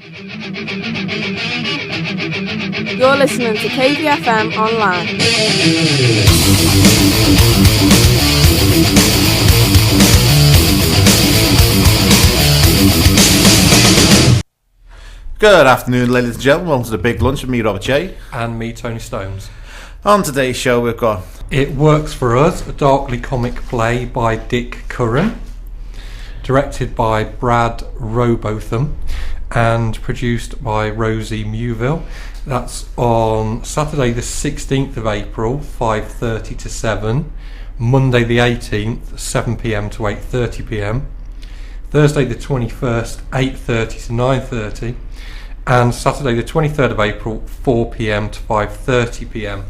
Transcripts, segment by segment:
You're listening to KVFM Online. Good afternoon, ladies and gentlemen. Welcome to the Big Lunch with me, Robert J. And me, Tony Stones. On today's show, we've got It Works For Us, a darkly comic play by Dick Curran, directed by Brad Rowbotham, and produced by Rosalie Mieville. That's on Saturday the 16th of April, 5:30 to 7, Monday the 18th, 7pm to 8:30pm, Thursday the 21st, 8:30 to 9:30, and Saturday the 23rd of April, 4pm to 5:30pm.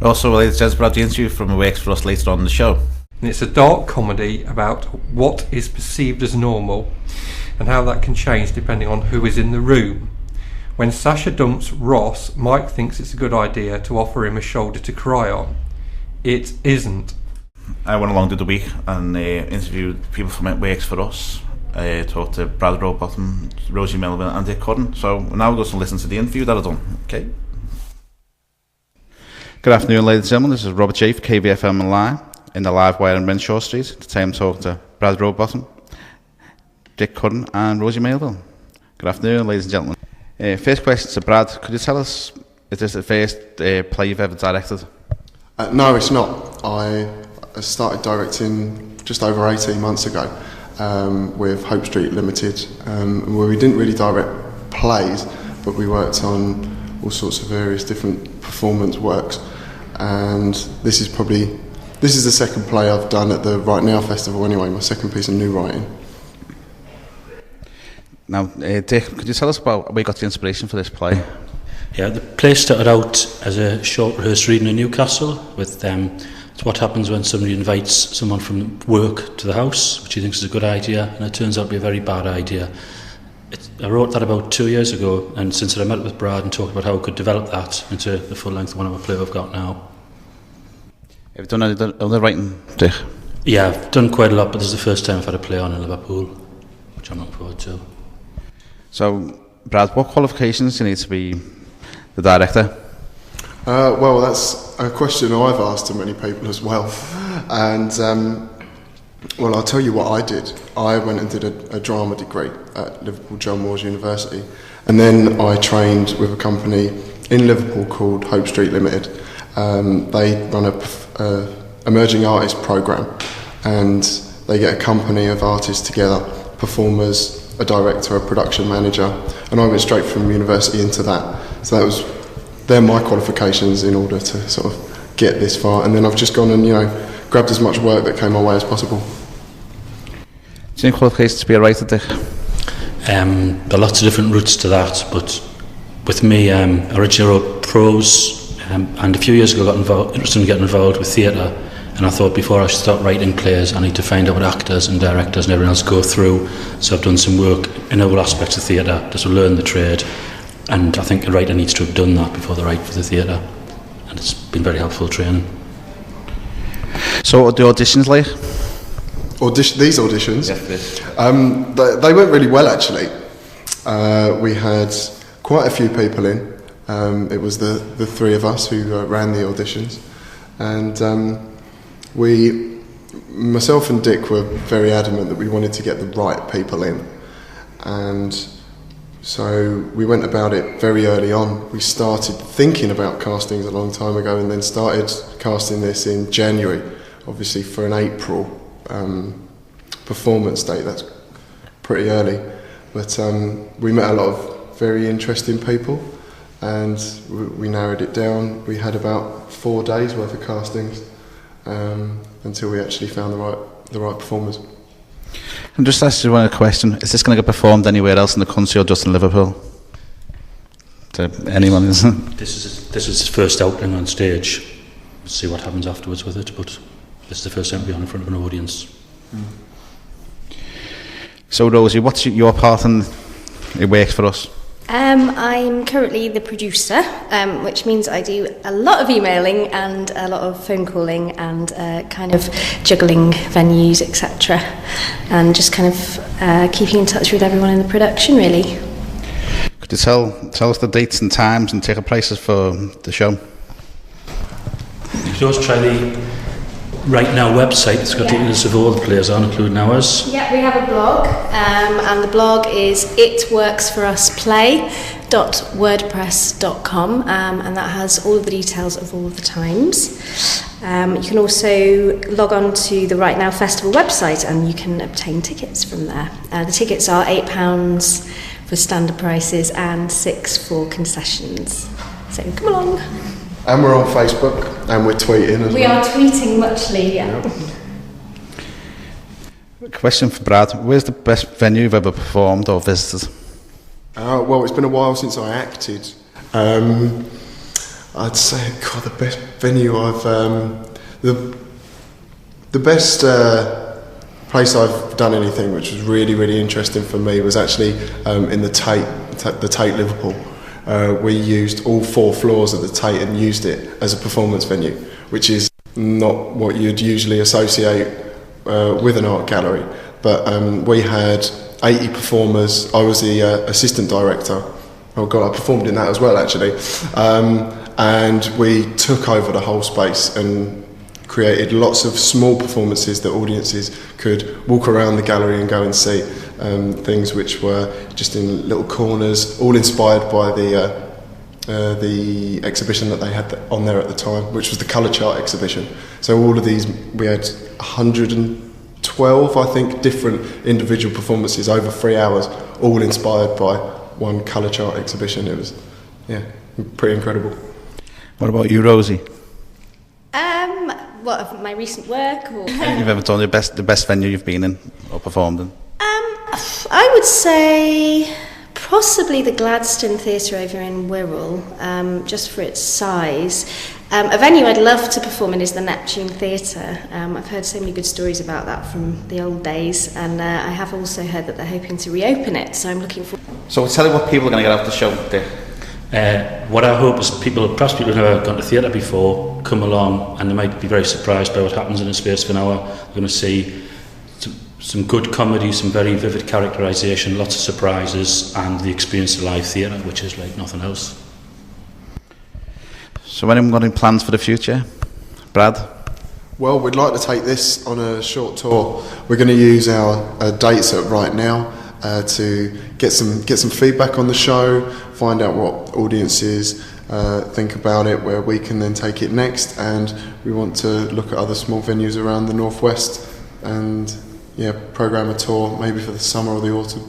also related to Brad the interview from Works For Us later on in the show. And it's a dark comedy about what is perceived as normal and how that can change depending on who is in the room. When Sasha dumps Ross, Mike thinks it's a good idea to offer him a shoulder to cry on. It isn't. I went along to the week and interviewed people from It Works For Us. Talked to Brad Rowbotham, Rosalie Mieville and Dick Curran. So now we're going to listen to the interview that I've done. Okay. Good afternoon, ladies and gentlemen. This is Robert J for KVFM Online in the live wire in Renshaw Street. Today I'm talking to Brad Rowbotham, Dick Curran and Rosalie Mieville. Good afternoon, ladies and gentlemen. First question to Brad. Could you tell us, is this the first play you've ever directed? No, it's not. I started directing just over 18 months ago with Hope Street Limited, where we didn't really direct plays, but we worked on all sorts of various different performance works. And this is the second play I've done at the Right Now Festival anyway, my second piece of new writing. Now, Dick, could you tell us about where you got the inspiration for this play? Yeah, the play started out as a short rehearsed reading in Newcastle with it's what happens when somebody invites someone from work to the house, which he thinks is a good idea, and it turns out to be a very bad idea. I wrote that about 2 years ago, and since I met with Brad and talked about how we could develop that into the full length one of a play we've got now. Have you done any other writing, Dick? Yeah, I've done quite a lot, but this is the first time I've had a play on in Liverpool, which I'm looking forward to. So, Brad, what qualifications do you need to be the director? Well, that's a question I've asked to many people as well. And, well, I'll tell you what I did. I went and did a drama degree at Liverpool John Moores University. And then I trained with a company in Liverpool called Hope Street Limited. They run a emerging artist programme, and they get a company of artists together, performers, a director, a production manager, and I went straight from university into that. So they're my qualifications in order to sort of get this far, and then I've just gone and grabbed as much work that came my way as possible. Do you need qualifications to be a writer, Dick? There are lots of different routes to that, but with me, I originally wrote prose, and a few years ago got interested in getting involved with theatre, and I thought before I should start writing plays I need to find out what actors and directors and everyone else go through. So I've done some work in all aspects of theatre just to learn the trade, and I think a writer needs to have done that before they write for the theatre, and it's been very helpful training. So what are the auditions like? These auditions? Yes. They went really well actually. We had quite a few people in. It was the three of us who ran the auditions, and myself and Dick were very adamant that we wanted to get the right people in, and so we went about it very early on. We started thinking about castings a long time ago, and then started casting this in January, obviously for an April performance date. That's pretty early, but we met a lot of very interesting people, and we narrowed it down. We had about 4 days worth of castings until we actually found the right performers. I'm just asking you one question. Is this going to get performed anywhere else in the country or just in Liverpool? To anyone, isn't it? This is his first outing on stage. We'll see what happens afterwards with it, but this is the first time we'll be on in front of an audience. So Rosie, what's your part in It Works For Us? I'm currently the producer, which means I do a lot of emailing and a lot of phone calling and kind of juggling venues, etc. And just kind of keeping in touch with everyone in the production, really. Could you tell us the dates and times and ticket prices for the show? You could always try the Right Now website. It's got details of all the players on, including ours. Yeah, we have a blog, and the blog is itworksforusplay.wordpress.com, and that has all of the details of all of the times. You can also log on to the Right Now Festival website and you can obtain tickets from there. The tickets are £8 for standard prices and £6 for concessions. So come along. And we're on Facebook and we're tweeting as well. We are tweeting muchly, yeah. Question for Brad. Where's the best venue you've ever performed or visited? Well, it's been a while since I acted. I'd say, God, the best venue the best place I've done anything which was really, really interesting for me was actually in the Tate Liverpool. We used all 4 floors of the Tate and used it as a performance venue, which is not what you'd usually associate with an art gallery. But we had 80 performers. I was the assistant director. Oh God, I performed in that as well, actually. And we took over the whole space and created lots of small performances that audiences could walk around the gallery and go and see. Things which were just in little corners, all inspired by the exhibition that they had on there at the time, which was the colour chart exhibition. So all of these, we had 112, I think, different individual performances over 3 hours, all inspired by one colour chart exhibition. It was, pretty incredible. What about you, Rosie? What, of my recent work? Or? You've ever done the best venue you've been in or performed in? I would say possibly the Gladstone Theatre over in Wirral, just for its size. A venue I'd love to perform in is the Neptune Theatre. I've heard so many good stories about that from the old days, and I have also heard that they're hoping to reopen it, so I'm looking forward. So tell me what people are going to get out of the show, Dick. What I hope is perhaps people who've never gone to theatre before, come along and they might be very surprised by what happens in a space of an hour. They're going to see some good comedy, some very vivid characterisation, lots of surprises, and the experience of live theatre, which is like nothing else. So anyone got any plans for the future? Brad? Well, we'd like to take this on a short tour. We're going to use our dates at Right Now to get some feedback on the show, find out what audiences think about it, where we can then take it next, and we want to look at other small venues around the northwest and programme a tour maybe for the summer or the autumn.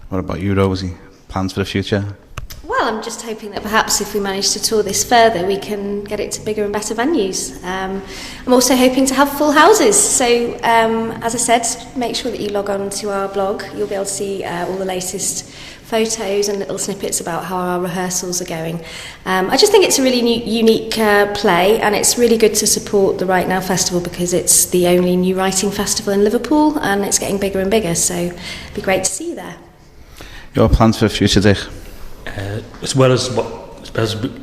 What about you, Rosie? Plans for the future? Well, I'm just hoping that perhaps if we manage to tour this further, we can get it to bigger and better venues. I'm also hoping to have full houses. So, as I said, make sure that you log on to our blog. You'll be able to see all the latest photos and little snippets about how our rehearsals are going. I just think it's a really unique play, and it's really good to support the Right Now Festival because it's the only new writing festival in Liverpool, and it's getting bigger and bigger, so it'd be great to see you there. Your plans for the future, Dick? As well as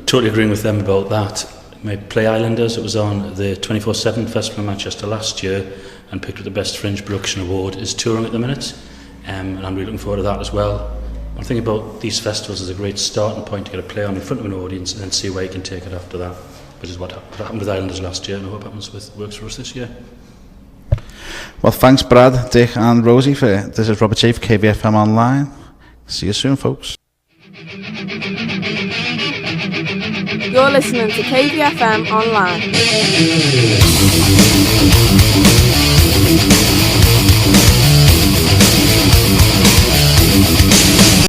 totally agreeing with them about that, my play Islanders, it was on the 24/7 Festival in Manchester last year and picked up the Best Fringe Production Award, is touring at the minute, and I'm really looking forward to that as well. One thing about these festivals is a great starting point to get a play on in front of an audience and then see where you can take it after that, which is what happened with Islanders last year and I hope happens with Works for Us this year. Well, thanks Brad, Dick and Rosie. This is Robert Chafe, KVFM Online. See you soon, folks. You're listening to KVFM Online.